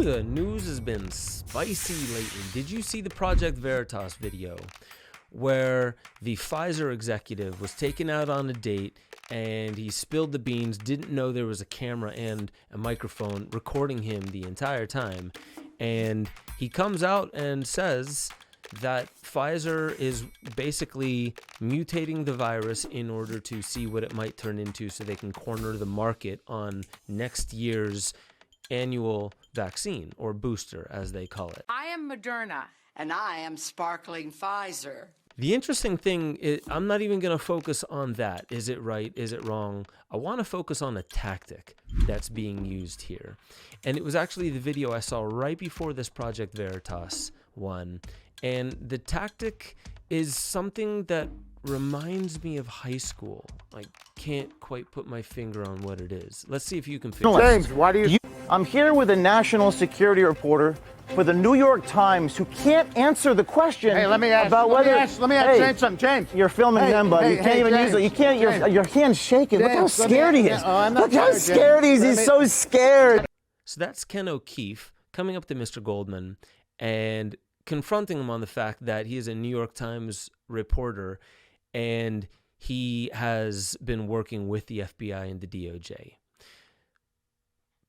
the news has been spicy lately. Did you see the Project Veritas video where the Pfizer executive was taken out on a date and he spilled the beans, didn't know there was a camera and a microphone recording him the entire time, and he comes out and says that Pfizer is basically mutating the virus in order to see what it might turn into so they can corner the market on next year's annual vaccine, or booster as they call it. I am Moderna. And I am sparkling Pfizer. The interesting thing is, I'm not even going to focus on that. Is it right? Is it wrong? I want to focus on a tactic that's being used here. And it was actually the video I saw right before this Project Veritas one. And the tactic is something that reminds me of high school. I can't quite put my finger on what it is. Let's see if you can figure it out. James, why do you... I'm here with a national security reporter for the New York Times who can't answer the question Hey, let me ask James something. James. You're filming them, buddy. You can't even James, use it. You can't, your hand's shaking. Look how James, scared he is. I'm not Look how scared, scared he is. He's so scared. So that's Ken O'Keefe coming up to Mr. Goldman and confronting him on the fact that he is a New York Times reporter and he has been working with the FBI and the DOJ.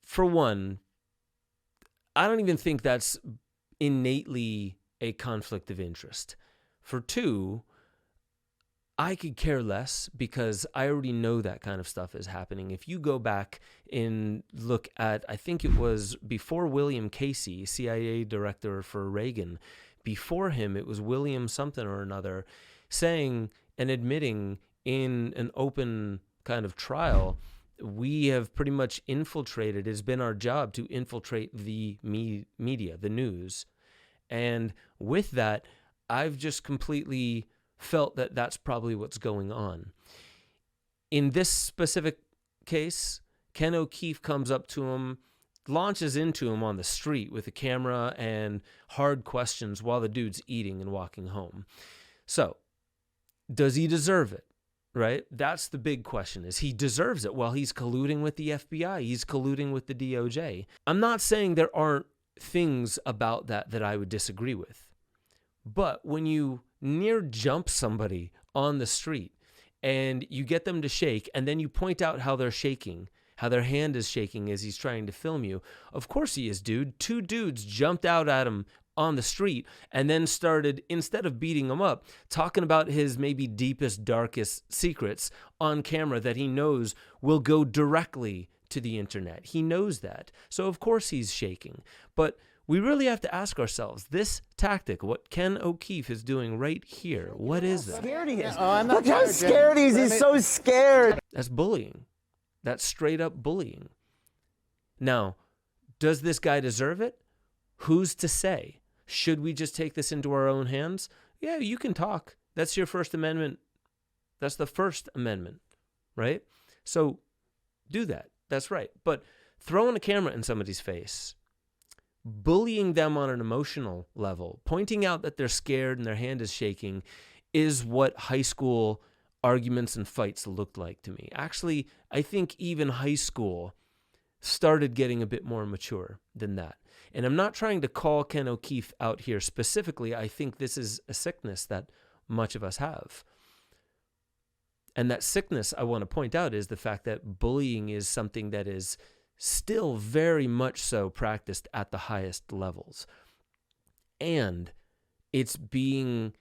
For one, I don't even think that's innately a conflict of interest. For two, I could care less because I already know that kind of stuff is happening. If you go back and look at, I think it was before William Casey, CIA director for Reagan, before him it was William something or another, saying and admitting in an open kind of trial, we have pretty much infiltrated, it's been our job to infiltrate the media, the news. And with that, I've just completely felt that that's probably what's going on. In this specific case, Ken O'Keefe comes up to him, launches into him on the street with a camera and hard questions while the dude's eating and walking home. So, does he deserve it? Right? That's the big question, is he deserves it. Well, he's colluding with the FBI. He's colluding with the DOJ. I'm not saying there aren't things about that I would disagree with. But when you near jump somebody on the street and you get them to shake and then you point out how they're shaking, how their hand is shaking as he's trying to film you, of course he is, dude. Two dudes jumped out at him on the street and then started, instead of beating him up, talking about his maybe deepest, darkest secrets on camera that he knows will go directly to the internet. He knows that. So of course he's shaking. But we really have to ask ourselves, this tactic, what Ken O'Keefe is doing right here, what is that? Scared he is. Look how scared he is. He's so scared. That's bullying. That's straight up bullying. Now, does this guy deserve it? Who's to say? Should we just take this into our own hands? Yeah, you can talk. That's your First Amendment. That's the First Amendment, right? So do that. That's right. But throwing a camera in somebody's face, bullying them on an emotional level, pointing out that they're scared and their hand is shaking is what high school arguments and fights looked like to me. Actually, I think even high school started getting a bit more mature than that. And I'm not trying to call Ken O'Keefe out here specifically. I think this is a sickness that much of us have. And that sickness, I want to point out, is the fact that bullying is something that is still very much so practiced at the highest levels. And it's being,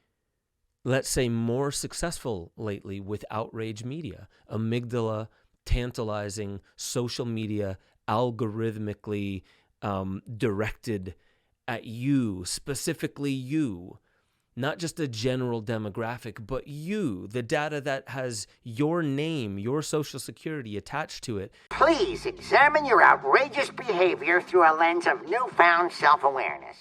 let's say, more successful lately with outrage media, amygdala, tantalizing social media, algorithmically directed at you, specifically you, not just a general demographic, but you, the data that has your name, your social security attached to it. Please examine your outrageous behavior through a lens of newfound self-awareness.